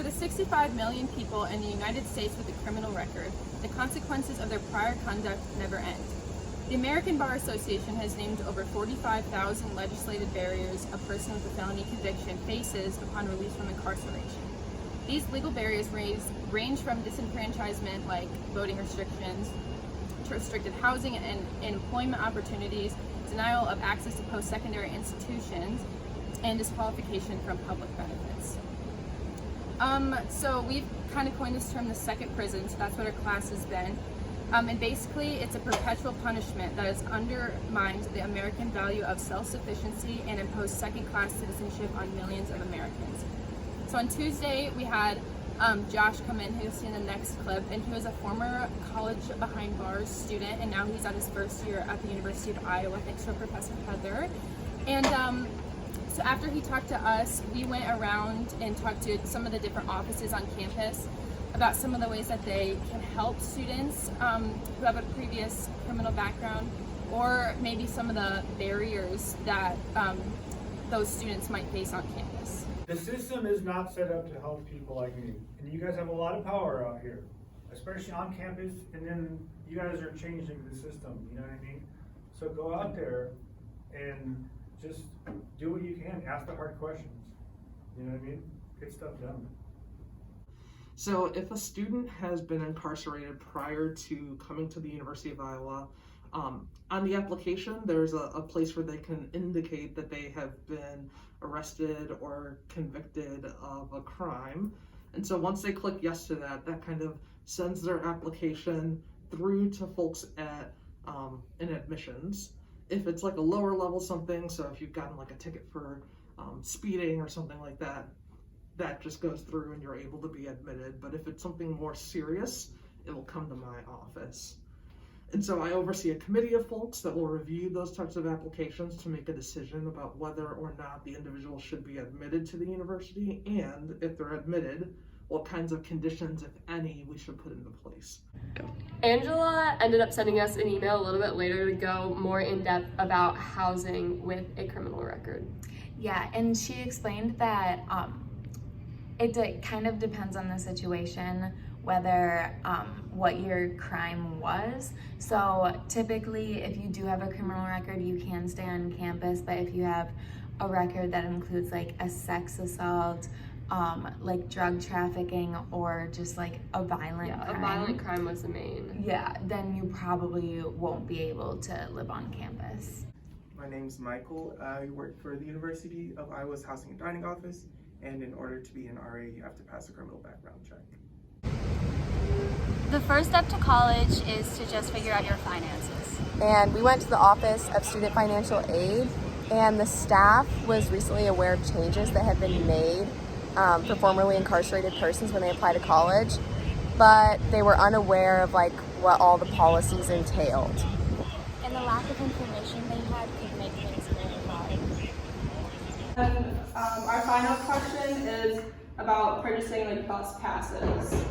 the 65 million people in the United States with a criminal record, the consequences of their prior conduct never end. The American Bar Association has named over 45,000 legislative barriers a person with a felony conviction faces upon release from incarceration. These legal barriers range from disenfranchisement, like voting restrictions, to restricted housing and employment opportunities, denial of access to post-secondary institutions, and disqualification from public benefits. So we've kind of coined this term the second prison, so that's what our class has been. And basically, it's a perpetual punishment that has undermined the American value of self-sufficiency and imposed second-class citizenship on millions of Americans. So on Tuesday, we had Josh come in, who you'll see in the next clip, and he was a former college behind bars student, and now he's at his first year at the University of Iowa, thanks to Professor Heather. And so after he talked to us, we went around and talked to some of the different offices on campus about some of the ways that they can help students who have a previous criminal background, or maybe some of the barriers that those students might face on campus. The system is not set up to help people like me. And you guys have a lot of power out here, especially on campus, and then you guys are changing the system, you know what I mean? So go out there and just do what you can, ask the hard questions, you know what I mean? Get stuff done. So if a student has been incarcerated prior to coming to the University of Iowa, on the application, there's a place where they can indicate that they have been arrested or convicted of a crime. And so once they click yes to that, that kind of sends their application through to folks at in admissions. If it's like a lower level something, so if you've gotten like a ticket for speeding or something like that, that just goes through and you're able to be admitted. But if it's something more serious, it will come to my office. And so I oversee a committee of folks that will review those types of applications to make a decision about whether or not the individual should be admitted to the university, and if they're admitted, what kinds of conditions, if any, we should put into place. Angela ended up sending us an email a little bit later to go more in depth about housing with a criminal record. Yeah, and she explained that it kind of depends on the situation, whether what your crime was. So typically, if you do have a criminal record, you can stay on campus, but if you have a record that includes like a sex assault, like drug trafficking, or just like a violent crime. A violent crime was the main. Yeah, then you probably won't be able to live on campus. My name's Michael. I work for the University of Iowa's Housing and Dining Office, and in order to be an RA, you have to pass a criminal background check. The first step to college is to just figure out your finances. And we went to the Office of Student Financial Aid, and the staff was recently aware of changes that had been made for formerly incarcerated persons when they apply to college, but they were unaware of like what all the policies entailed. And the lack of information they had could make things very hard. And our final question is about purchasing like bus passes.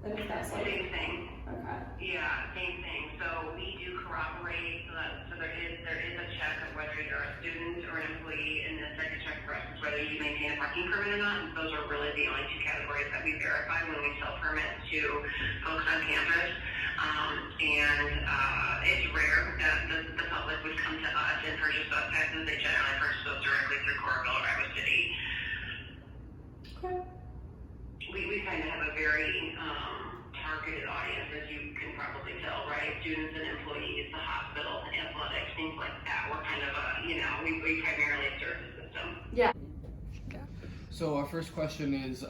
And if that's like same thing. Okay. Yeah, same thing. So we do corroborate. So there is a check of whether you're a student or an employee, and the second check for us is whether you maintain a parking permit or not. And those are really the only two categories that we verify when we sell permits to folks on campus. It's rare that the public would come to us and purchase bus passes. They generally purchase those directly through Coralville or Iowa City. Okay. We kind of have a very targeted audience, as you can probably tell, right? Students and employees, the hospital, athletics, things like that. We're kind of we primarily serve the system. Yeah. So our first question is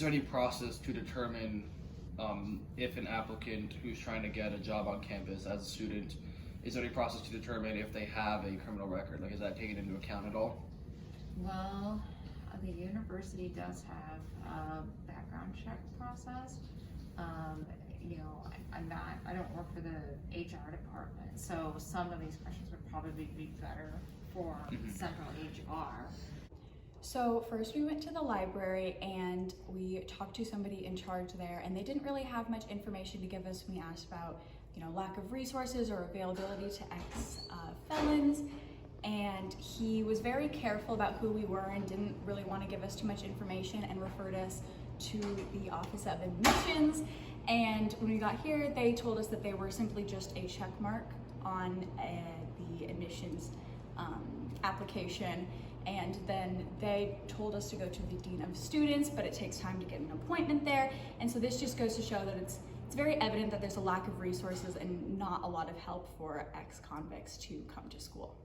there any process to determine if an applicant who's trying to get a job on campus as a student, is there any process to determine if they have a criminal record? Like, is that taken into account at all? Well, the university does have a background check process. I don't work for the HR department, so some of these questions would probably be better for central HR. So first we went to the library and we talked to somebody in charge there, and they didn't really have much information to give us when we asked about, lack of resources or availability to ex-felons. and he was very careful about who we were and didn't really want to give us too much information and referred us to the Office of Admissions. And when we got here, they told us that they were simply just a check mark on the admissions application. And then they told us to go to the Dean of Students, but it takes time to get an appointment there. And so this just goes to show that it's very evident that there's a lack of resources and not a lot of help for ex-convicts to come to school.